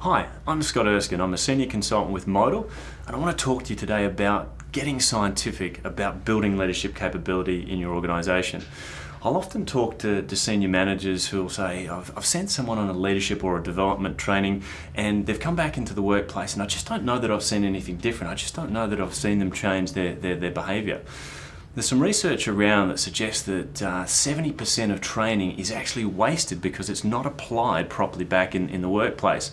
Hi, I'm Scott Erskine. I'm a senior consultant with Modal, and I want to talk to you today about getting scientific about building leadership capability in your organisation. I'll often talk to senior managers who will say, I've sent someone on a leadership or a development training and they've come back into the workplace and I just don't know that I've seen anything different. I just don't know that I've seen them change their behaviour. There's some research around that suggests that 70% of training is actually wasted because it's not applied properly back in the workplace.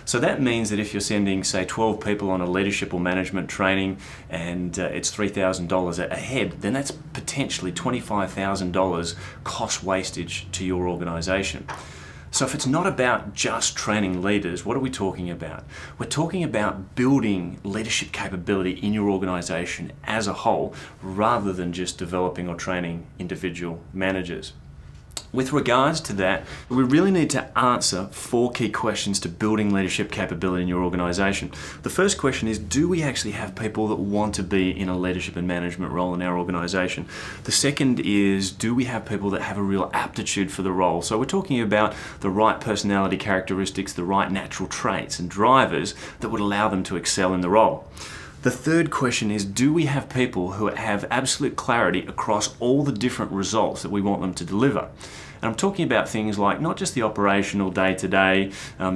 So that means that if you're sending, say, 12 people on a leadership or management training and it's $3,000 a head, then that's potentially $25,000 cost wastage to your organisation. So if it's not about just training leaders, what are we talking about? We're talking about building leadership capability in your organisation as a whole, rather than just developing or training individual managers. With regards to that, we really need to answer 4 key questions to building leadership capability in your organisation. The first question is, do we actually have people that want to be in a leadership and management role in our organisation? The second is, do we have people that have a real aptitude for the role? So we're talking about the right personality characteristics, the right natural traits and drivers that would allow them to excel in the role. The third question is, do we have people who have absolute clarity across all the different results that we want them to deliver? And I'm talking about things like not just the operational day-to-day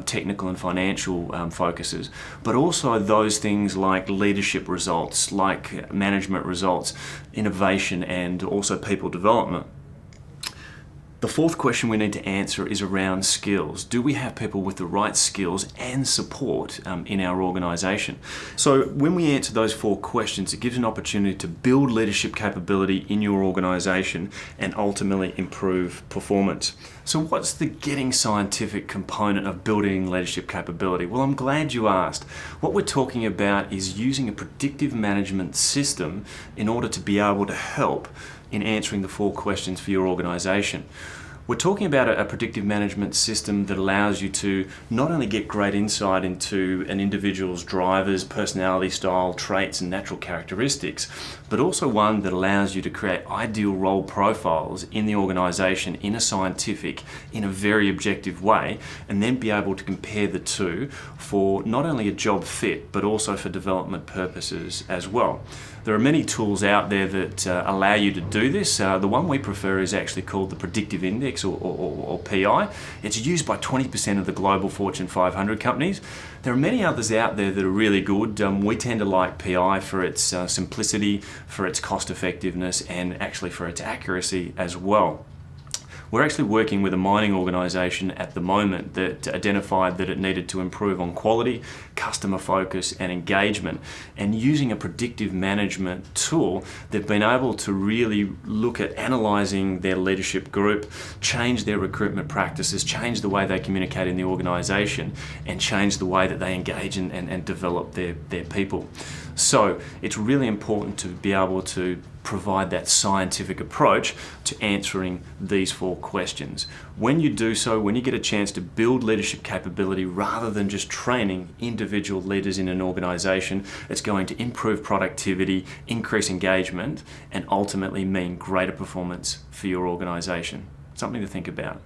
technical and financial focuses, but also those things like leadership results, like management results, innovation, and also people development. The fourth question we need to answer is around skills. Do we have people with the right skills and support in our organisation? So when we answer those 4 questions, it gives an opportunity to build leadership capability in your organisation and ultimately improve performance. So what's the getting scientific component of building leadership capability? Well, I'm glad you asked. What we're talking about is using a predictive management system in order to be able to help in answering the 4 questions for your organisation. We're talking about a predictive management system that allows you to not only get great insight into an individual's drivers, personality style, traits and natural characteristics, but also one that allows you to create ideal role profiles in the organisation in a scientific, in a very objective way, and then be able to compare the two for not only a job fit, but also for development purposes as well. There are many tools out there that allow you to do this. The one we prefer is actually called the Predictive Index or PI. It's used by 20% of the global Fortune 500 companies. There are many others out there that are really good. We tend to like PI for its simplicity, for its cost effectiveness, and actually for its accuracy as well. We're actually working with a mining organisation at the moment that identified that it needed to improve on quality, customer focus and engagement, and using a predictive management tool, they've been able to really look at analysing their leadership group, change their recruitment practices, change the way they communicate in the organisation, and change the way that they engage and develop their people. So it's really important to be able to provide that scientific approach to answering these 4 questions. When you do so, when you get a chance to build leadership capability rather than just training individual leaders in an organisation, it's going to improve productivity, increase engagement, and ultimately mean greater performance for your organisation. Something to think about.